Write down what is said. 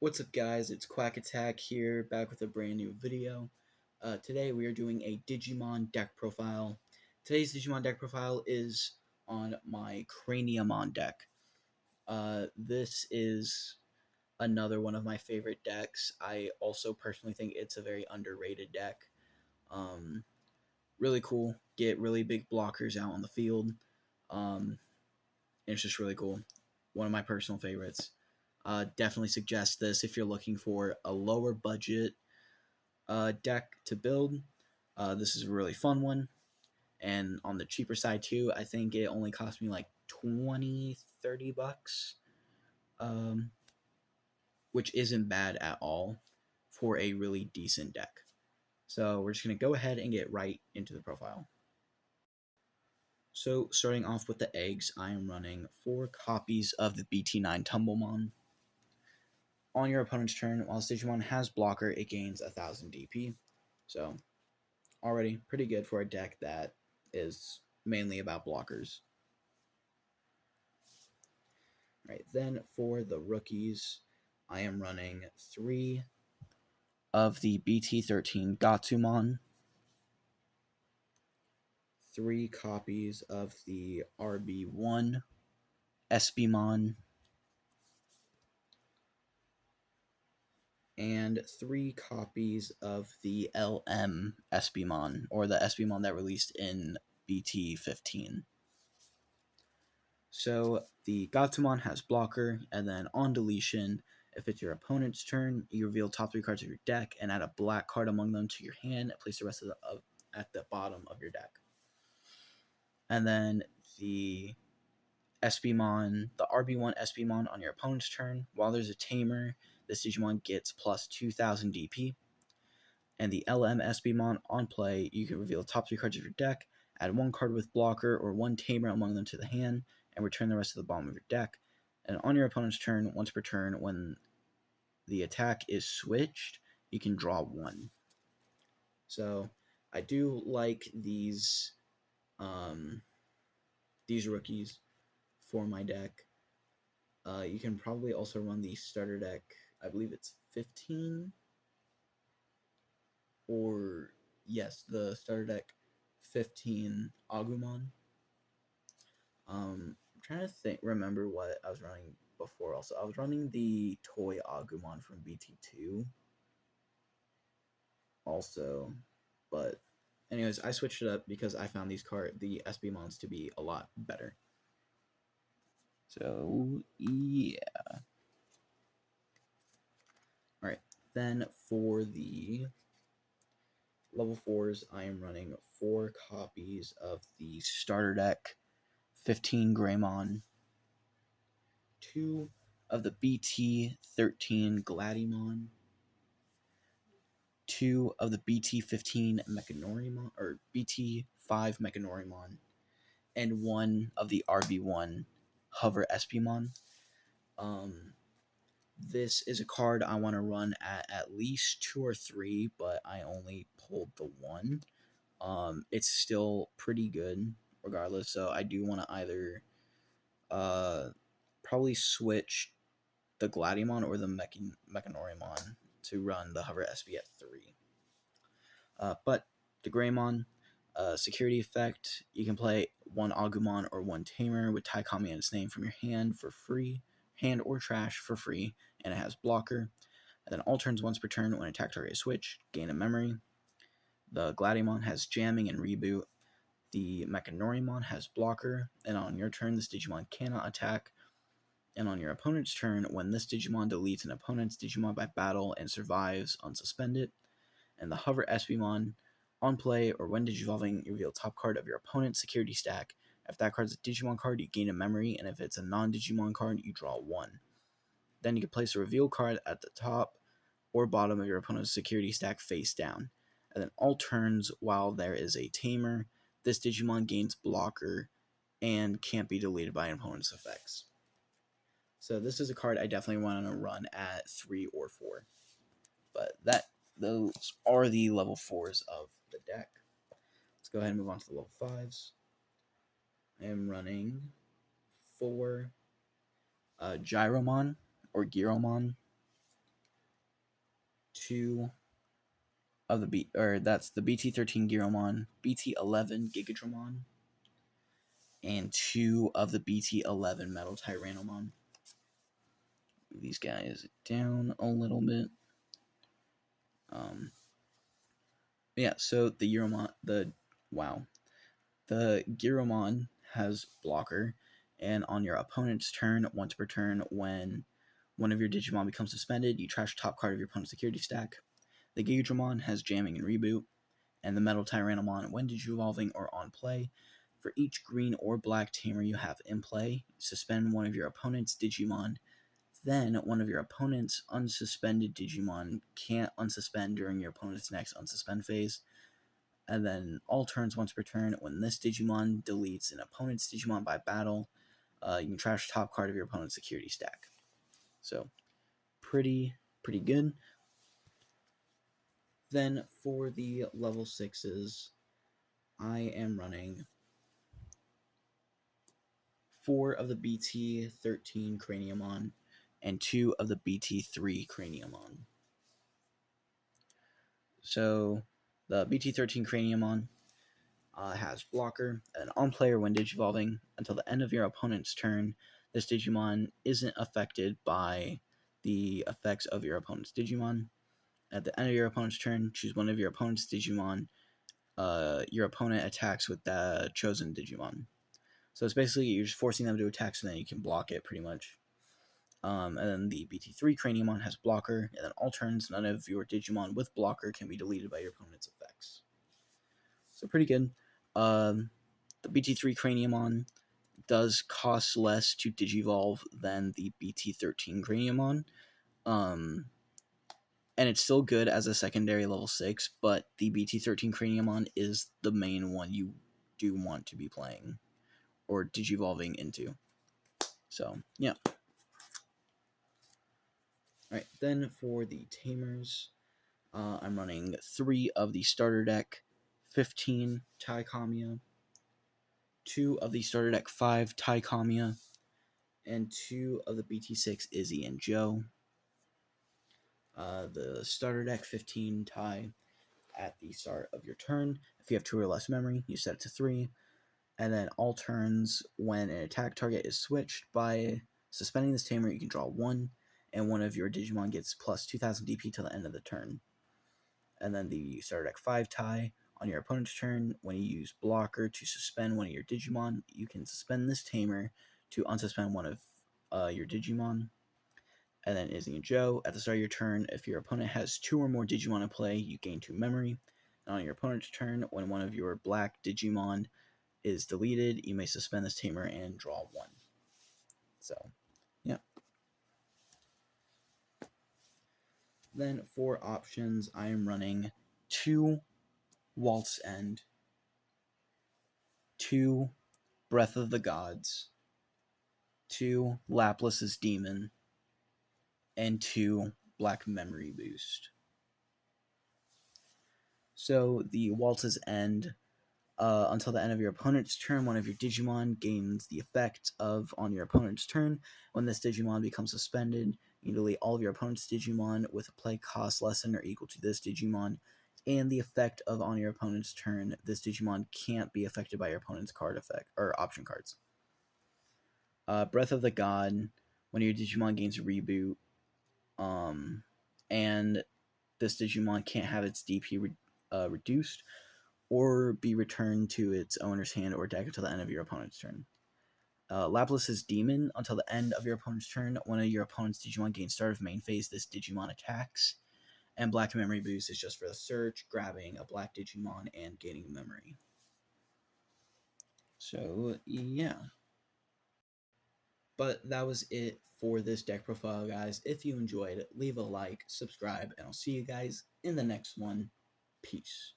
What's up, guys? It's Quack Attack here, back with a brand new video. Today we are doing a Digimon deck profile. Today's Digimon deck profile is on my Craniamon deck. This is another one of my favorite decks. I also personally think it's a very underrated deck. Um, really cool. Get really big blockers out on the field. It's just really cool. One of my personal favorites. Definitely suggest this if you're looking for a lower budget deck to build. This is a really fun one. And on the cheaper side too, I think it only cost me like 20-30 bucks, um, which isn't bad at all for a really decent deck. So we're just going to go ahead and get right into the profile. So starting off with the eggs, I am running 4 copies of the BT9 Tumblemon. On your opponent's turn, while Digimon has blocker, it gains 1000 DP. So already pretty good for a deck that is mainly about blockers. Right, then for the rookies, I am running 3 of the BT13 Gatsumon, 3 copies of the RB1 Espimon, and 3 copies of the LM Espimon, or the Espimon that released in BT15. So the Gatsumon has blocker, and then on deletion, if it's your opponent's turn, you reveal top 3 cards of your deck and add a black card among them to your hand and place the rest of at the bottom of your deck. And then the Espimon, the RB1 Espimon on your opponent's turn, while there's a tamer, this Digimon gets plus 2000 DP. And the LM Espimon on play, you can reveal the top 3 cards of your deck, add 1 card with blocker or 1 tamer among them to the hand, and return the rest to the bottom of your deck. And on your opponent's turn, once per turn, when the attack is switched, you can draw 1. So I do like these rookies for my deck. You can probably also run the starter deck. I believe it's 15, or yes, the starter deck 15 Agumon. I'm trying to remember what I was running before. Also, I was running the toy Agumon from BT2 also, but anyways, I switched it up because I found the SB-Mons to be a lot better. So yeah. Alright, then for the level 4s, I am running 4 copies of the starter deck 15 Greymon, 2 of the BT13 Gladiemon, 2 of the BT15 Mechanorimon, or BT5 Mechanorimon, and 1 of the RB1 Hover Espimon. This is a card I want to run at least 2 or 3, but I only pulled the 1. It's still pretty good regardless, so I do want to either probably switch the Gladiemon or the Mechanorimon to run the Hover SB at 3. But the Greymon, security effect, you can play 1 Agumon or 1 Tamer with Taikami in its name from your hand for free, hand or trash for free, and it has blocker. And then all turns once per turn when attack target is switched, gain a memory. The Gladiemon has jamming and reboot. The Mechanorimon has blocker, and on your turn, this Digimon cannot attack. And on your opponent's turn, when this Digimon deletes an opponent's Digimon by battle and survives unsuspended, and the Hover Espimon, on play or when digivolving, you reveal top card of your opponent's security stack. If that card's a Digimon card, you gain a memory, and if it's a non-Digimon card, you draw 1. Then you can place a reveal card at the top or bottom of your opponent's security stack face down. And then all turns, while there is a tamer, this Digimon gains blocker and can't be deleted by an opponent's effects. So this is a card I definitely want to run at 3 or 4. But those are the level 4s of the deck. Let's go ahead and move on to the level 5s. I am running 4 Gyromon or Gyromon, 2 of the that's the BT13 Giromon, BT11 Gigadramon, and 2 of the BT11 Metal Tyrannomon. Move these guys down a little bit. Yeah, so the Giromon has blocker, and on your opponent's turn, once per turn, when one of your Digimon becomes suspended, you trash top card of your opponent's security stack. The Gigadramon has jamming and reboot, and the Metal Tyrannomon, when Digivolving or on play, for each green or black tamer you have in play, suspend one of your opponent's Digimon. Then one of your opponent's unsuspended Digimon can't unsuspend during your opponent's next unsuspend phase. And then all turns once per turn, when this Digimon deletes an opponent's Digimon by battle, you can trash top card of your opponent's security stack. So, pretty good. Then for the level 6s, I am running 4 of the BT13 Craniamon and 2 of the BT3 Craniamon. So, the BT13 Craniamon has blocker, and on player when Digivolving, until the end of your opponent's turn, this Digimon isn't affected by the effects of your opponent's Digimon. At the end of your opponent's turn, choose one of your opponent's Digimon. Your opponent attacks with the chosen Digimon. So it's basically you're just forcing them to attack so then you can block it pretty much. And then the BT3 Craniamon has blocker, and then all turns, none of your Digimon with blocker can be deleted by your opponent's effects. So pretty good. The BT3 Craniamon does cost less to Digivolve than the BT13 Craniamon. And it's still good as a secondary level 6, but the BT13 Craniamon is the main one you do want to be playing or Digivolving into. So, yeah. Alright, then for the Tamers, I'm running 3 of the starter deck 15 Tai Kamiya, 2 of the starter deck 5 Tai Kamiya, and 2 of the BT6 Izzy and Joe. The starter deck 15 Tai at the start of your turn. If you have 2 or less memory, you set it to 3. And then all turns, when an attack target is switched, by suspending this tamer, you can draw 1, and one of your Digimon gets plus 2000 DP till the end of the turn. And then the starter deck 5 Tai, on your opponent's turn, when you use blocker to suspend one of your Digimon, you can suspend this tamer to unsuspend one of your Digimon. And then Izzy and Joe, at the start of your turn, if your opponent has 2 or more Digimon in play, you gain 2 memory. And on your opponent's turn, when one of your black Digimon is deleted, you may suspend this tamer and draw 1. So, yeah. Then for options, I am running 2 Waltz End, 2 Breath of the Gods, 2 Laplace's Demon, and 2 Black Memory Boost. So the Waltz's End, until the end of your opponent's turn, one of your Digimon gains the effect of on your opponent's turn. When this Digimon becomes suspended, you delete all of your opponent's Digimon with a play cost less than or equal to this Digimon, and the effect of on your opponent's turn, this Digimon can't be affected by your opponent's card effect or option cards. Breath of the God, when your Digimon gains a reboot, and this Digimon can't have its DP reduced or be returned to its owner's hand or deck until the end of your opponent's turn. Laplace's Demon, until the end of your opponent's turn, one of your opponent's Digimon gains start of main phase, this Digimon attacks. And Black Memory Boost is just for the search, grabbing a black Digimon and gaining memory. So, yeah. But that was it for this deck profile, guys. If you enjoyed, leave a like, subscribe, and I'll see you guys in the next one. Peace.